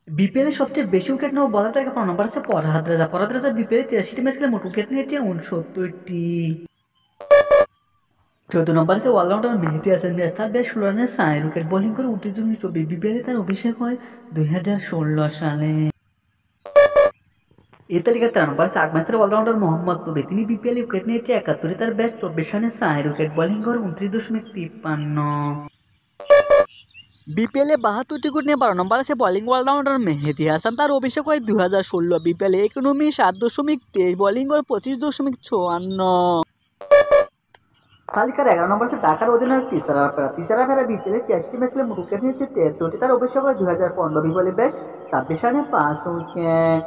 বিপিএলে সবচেয়ে বেশি উইকেট নেওয়া বলার তালিকা ১৫ নম্বর আছে ফরহাদ রাজা। ফরহাদ রাজা বিপিএলে ৮৩টি ম্যাচ খেলে মোট উইকেট নিয়েছে ৬৯টি। ১৪ নম্বর আছে অলরাউন্ডার মেহেদী হাসান মিরাজ। তার ব্যাট ১৬ রানে ৬ উইকেট, বোলিং করে ২৯-২৪। বিপিএলে তার অভিষেক হয় ২০১৬ সালে। এই তালিকায় ১৩ নম্বর আছে আগমাসের অলরাউন্ডার মোহাম্মদ তবে। তিনি বিপিএলে উইকেট নিয়েছে ৭১। তার ব্যাট ২৪ রানে ৬ উইকেট, বোলিং করে ২৯.৫৩। বিপিএলে ৭২টি উইকেট নিয়ে ১২ নম্বর আছে বোলিং অলরাউন্ডার মেহেদী হাসান। তার অভিষেক হয় ২০১৬। বিপিএলে ইকোনমি ৭.২৩, বোলিং করে ২৫.৫৪। তালিকার ১১ নম্বর আছে ঢাকার অধিনায়ক তিসারা ফেরা। তিসারা ফেরা বিপিএলে ৮৬টি ম্যাচ খেলে মোট উইকেট নিয়েছে ৭৩টি। তার অভিষেক হয় ২০১৫। বিপিএলে ব্যাট ২৬ রানে ৫ উইকেট।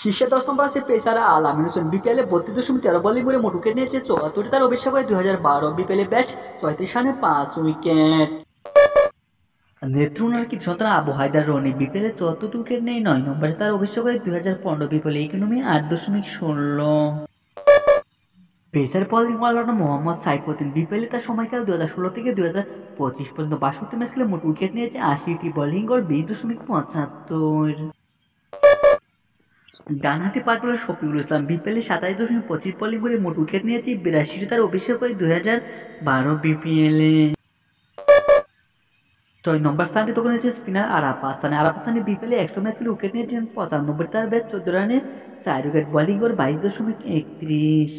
শীর্ষে ১০ নম্বর আছে পেসার আল আমিন হোসেন। বিপিএলে ৩২.১৩ বোলিং করে মোট উইকেট নিয়েছে ৭৪টি। তার অভিষেক হয় ২০১২। বিপিএলে ব্যাট ৩৬ রানে ৫ উইকেট। নেত্রকোনার কি সন্তান আবু হায়দার রনি। বিপিএলে ৭৪টি উইকেট নেয় ৯ নম্বরে। তার অভিষেক হয় ২০১৫। বিপিএলে ইকোনমি ৮.১৬। Pacer bowling allrounder Mohammad Saifuddin. বিপিএলে তার সময়কাল ২০১৬ থেকে ২০২৫ পর্যন্ত ৬২ ম্যাচ খেলে মোট উইকেট নিয়েছে ৮০টি, বোলিং গড় ২০.৭৫। ডানহাতি ফাস্ট বোলার শফিকুল ইসলাম। বিপিএলে ২৭.২৫ বোলিং করে মোট উইকেট নিয়েছে ৮২টি। তার অভিষেক হয় ২০১২ বিপিএলে। ৬ নম্বর স্থানটি তখন হয়েছে স্পিনার আরাফাত সানি। আরাফাত সানি বিপিএলে ১০০ ম্যাচ খেলে উইকেট নিয়েছেন ৯৫। তার ব্যাট ১৪ রানে ৪ উইকেট, বোলিং গড় ২২.৩১।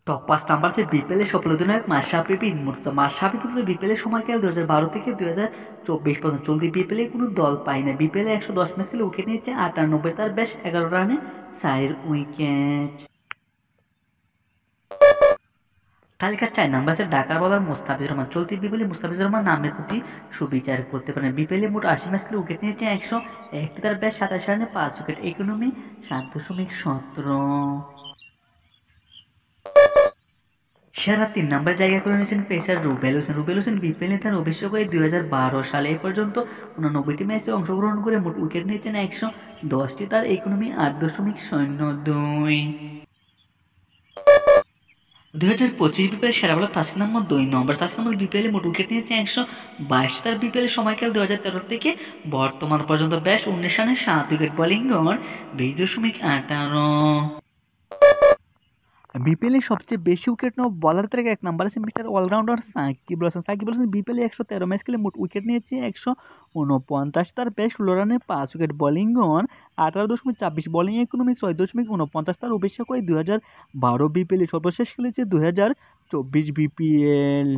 টপ ৫ নাম্বার আছে বিপিএলে সফল অধিনায়ক মাশরাফি বিন মুর্তজা। মাশরাফি বিন বিপিএলের সময়কাল ২০১২ থেকে ২০২৪ পর্যন্ত। চলতি বিপিএলে কোনো দল পায় না। বিপিএলে ১১০ ম্যাচ খেলে উইকেট নিয়েছে ৯৮। তার ব্যাট ১১ রানে ৪ উইকেট। তালিকার ৪ নম্বর আছে ঢাকার বোলার মুস্তাফিজুর রহমান। চলতি বিপিএলে মুস্তাফিজুর রহমান নামের প্রতি সুবিচার করতে পারেন। বিপিএলে মোট ৮০ ম্যাচ খেলে উইকেট নিয়েছে ১০১। তার ব্যাট ২৭ রানে ৫ উইকেট, ইকোনমি ৭.১৭। সেরা ৩ নম্বরে জায়গা করে নিয়েছেন পেসার রুবেল হোসেন। রুবেল হোসেন বিপিএলে তার অভিষেক হয় ২০১২ সালে। এ পর্যন্ত ৮৯টি ম্যাচে অংশগ্রহণ করে মোট উইকেট নিয়েছেন ১১০টি। তার ইকোনমি ৮.০২। ২০২৫ বিপিএল সেরা বোলার তাসকিন আহমেদ ২ নম্বর। তাসকিন আহমেদ বিপিএলে মোট উইকেট নিয়েছে ১২২। তার বিপিএলের সময়কাল ২০১৩ থেকে বর্তমান পর্যন্ত ব্যাস ১৯ রানে ৭ উইকেট, বোলিং গড় ২০.১৮। বিপিএলে সবচেয়ে বেশি উইকেট নেওয়া বলার তালিকায় ১ নম্বর আছে মিস্টার অলরাউন্ডার সাকিব আল হাসান। সাকিব আল হাসান বিপিএলে ১১৩ ম্যাচ খেলে মোট উইকেট নিয়েছে ১৪৯। তার ব্যাট ১৬ রানে ৫ উইকেট, বোলিং গড় ১৮.২৬, বোলিং ইকোনমি ৬.৪৯। তার অভিষেক হয় ২০১২ বিপিএলে। সর্বশেষ খেলেছে ২০২৪ বিপিএল।